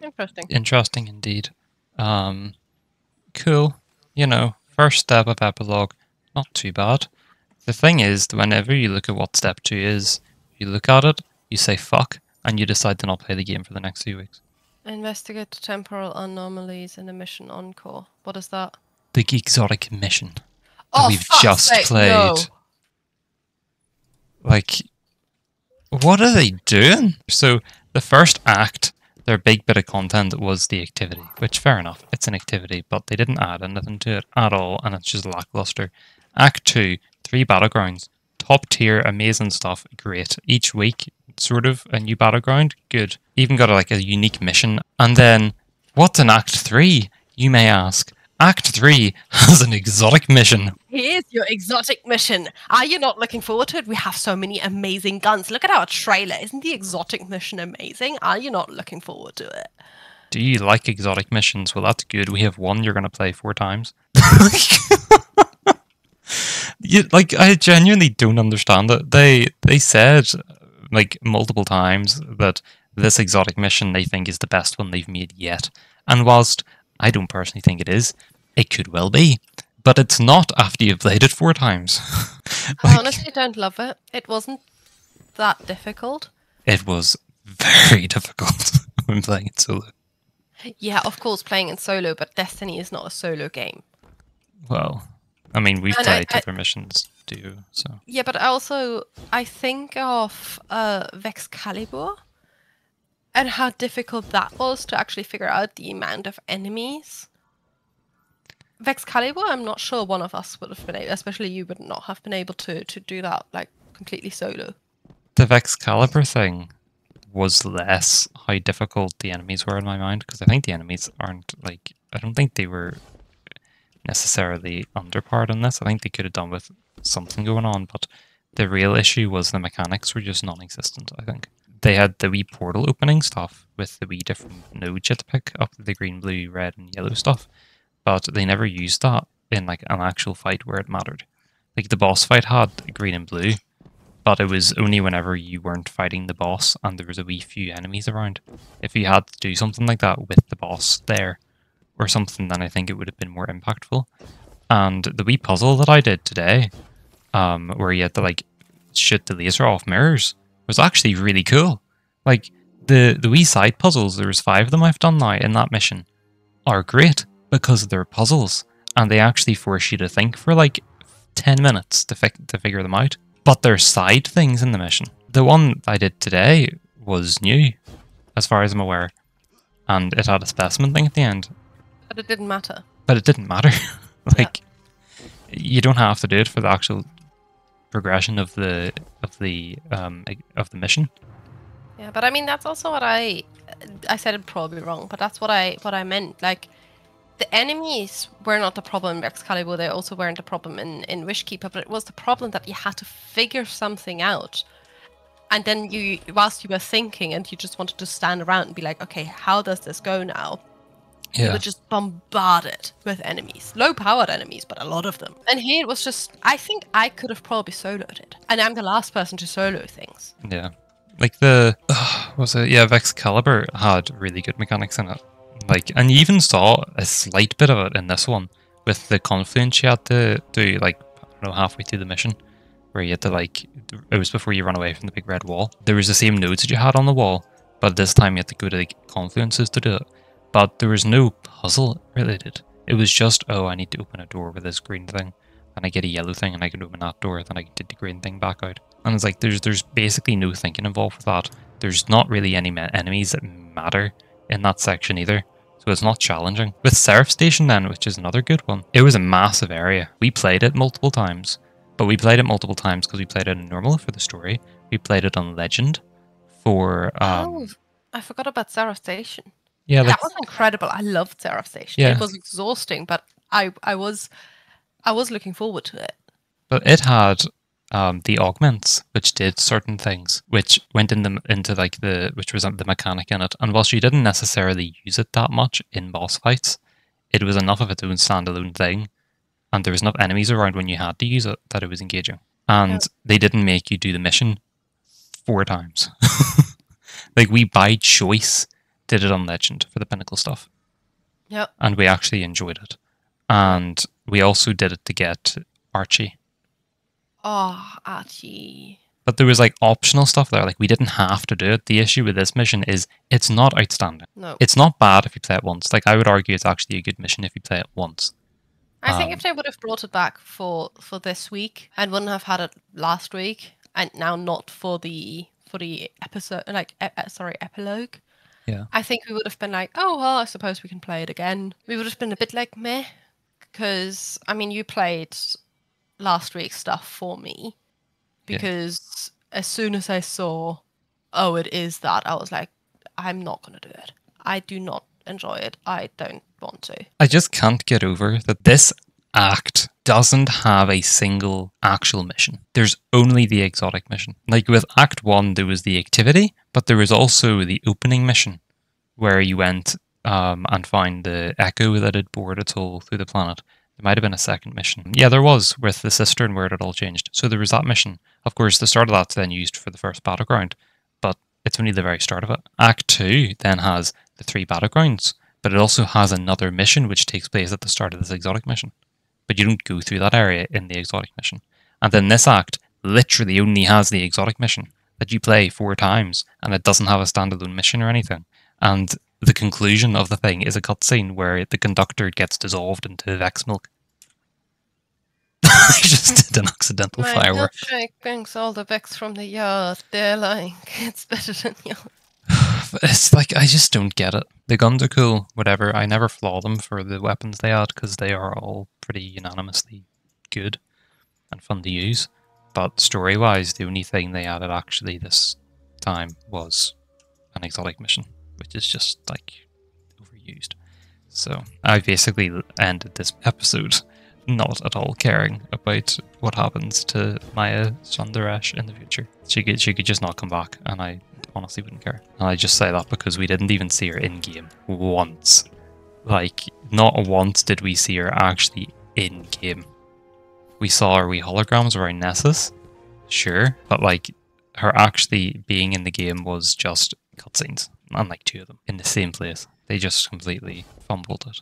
Interesting. Interesting indeed. Cool. You know, first step of Epilogue, not too bad. The thing is, whenever you look at what step 2 is, you look at it, you say fuck, and you decide to not play the game for the next few weeks. Investigate temporal anomalies in the mission Encore. What is that? The exotic mission that Oh, we've fuck's just sake, played. no. Like, what are they doing? So, the first act, their big bit of content was the activity, which, fair enough, it's an activity, but they didn't add anything to it at all, and it's just lackluster. Act 2, 3 battlegrounds. Top tier, amazing stuff, great. Each week, sort of, a new battleground, good. Even got like a unique mission. And then, what's in Act 3, you may ask? Act 3 has an exotic mission. Here's your exotic mission. Are you not looking forward to it? We have so many amazing guns. Look at our trailer. Isn't the exotic mission amazing? Are you not looking forward to it? Do you like exotic missions? Well, that's good. We have one you're going to play 4 times. Like, I genuinely don't understand it. They said, like, multiple times that this exotic mission they think is the best one they've made yet. And whilst I don't personally think it is, it could well be. But it's not after you've played it 4 times. I honestly don't love it. It wasn't that difficult. It was very difficult when playing it solo. Yeah, of course, playing in solo, but Destiny is not a solo game. Well, I mean, we've And played other missions too, so. Yeah, but I think of Vexcalibur and how difficult that was to actually figure out the amount of enemies. Vexcalibur, I'm not sure one of us would have been able, especially you would not have been able to do that, like, completely solo. The Vexcalibur thing was less how difficult the enemies were in my mind, because I think the enemies aren't, like, I don't think they were necessarily underpowered in this. I think they could have done with something going on, but the real issue was the mechanics were just non-existent, I think. They had the wee portal opening stuff with the wee different nodes you had to pick up, the green, blue, red, and yellow stuff, but they never used that in like an actual fight where it mattered. Like the boss fight had green and blue, but it was only whenever you weren't fighting the boss and there was a wee few enemies around. If you had to do something like that with the boss there or something, then I think it would have been more impactful. And the wee puzzle that I did today, where you had to like shoot the laser off mirrors, was actually really cool. Like the wee side puzzles, there's 5 of them I've done now in that mission, are great because they're puzzles and they actually force you to think for like 10 minutes to figure them out. But they're side things in the mission. The one I did today was new, as far as I'm aware, and it had a specimen thing at the end. But it didn't matter. But it didn't matter. Like, you don't have to do it for the actual progression of the mission. Yeah, but I mean that's also what I said it probably wrong, but that's what I meant. Like the enemies were not the problem in Excalibur, they also weren't the problem in Wishkeeper, but it was the problem that you had to figure something out. And then you, whilst you were thinking and you just wanted to stand around and be like, okay, how does this go now? Yeah. You were just bombarded with enemies. Low-powered enemies, but a lot of them. And here it was just, I think I could have probably soloed it. And I'm the last person to solo things. Yeah. Like the, was it? Yeah, Vexcalibur had really good mechanics in it. Like, and you even saw a slight bit of it in this one with the confluence you had to do, like, I don't know, halfway through the mission, where you had to, like, it was before you run away from the big red wall. There was the same nodes that you had on the wall, but this time you had to go to the confluences to do it. But there was no puzzle related. It was just, oh, I need to open a door with this green thing, and I get a yellow thing, and I can open that door, then I did the green thing back out. And it's like, there's basically no thinking involved with that. There's not really any enemies that matter in that section either, so it's not challenging. With Seraph Station then, which is another good one, it was a massive area. We played it multiple times, but we played it multiple times because we played it in normal for the story. We played it on legend for... oh, I forgot about Seraph Station. Yeah, that was incredible. I loved Seraph Station. Yeah. It was exhausting, but I was looking forward to it. But it had the augments, which did certain things, which went into like which was the mechanic in it. And whilst you didn't necessarily use it that much in boss fights, it was enough of its own standalone thing, and there was enough enemies around when you had to use it that it was engaging. And they didn't make you do the mission 4 times. Like, we by choice did it on Legend for the Pinnacle stuff. Yep. And we actually enjoyed it. And we also did it to get Archie. Oh, Archie. But there was like optional stuff there. Like we didn't have to do it. The issue with this mission is it's not outstanding. No. It's not bad if you play it once. Like I would argue it's actually a good mission if you play it once. I think if they would have brought it back for this week and wouldn't have had it last week, and now not for the episode, like epilogue. Yeah. I think we would have been like, oh well, I suppose we can play it again. We would have been a bit like meh, because I mean, you played last week's stuff for me, because as soon as I saw, oh, it is that, I was like, I'm not gonna do it. I do not enjoy it. I don't want to. I just can't get over that this act doesn't have a single actual mission. There's only the exotic mission. Like with Act 1, there was the activity, but there was also the opening mission where you went and found the echo that had bored its hole through the planet. There might have been a second mission. Yeah, there was, with the cistern where it had all changed. So there was that mission. Of course, the start of that's then used for the first battleground, but it's only the very start of it. Act 2 then has the 3 battlegrounds, but it also has another mission which takes place at the start of this exotic mission. But you don't go through that area in the exotic mission. And then this act literally only has the exotic mission that you play 4 times, and it doesn't have a standalone mission or anything. And the conclusion of the thing is a cutscene where the conductor gets dissolved into Vex milk. I just did an accidental firework. My milkshake brings all the Vex from the yard. They're like, it's better than yours. It's like, I just don't get it. The guns are cool, whatever. I never flaw them for the weapons they add, because they are all pretty unanimously good and fun to use. But story-wise, the only thing they added actually this time was an exotic mission, which is just, like, overused. So, I basically ended this episode not at all caring about what happens to Maya Sundaresh in the future. She could just not come back, and I honestly wouldn't care. And I just say that because we didn't even see her in-game once. Like, not once did we see her actually in-game. We saw her wee holograms around Nessus, sure, but like, her actually being in the game was just cutscenes, and like 2 of them, in the same place. They just completely fumbled it.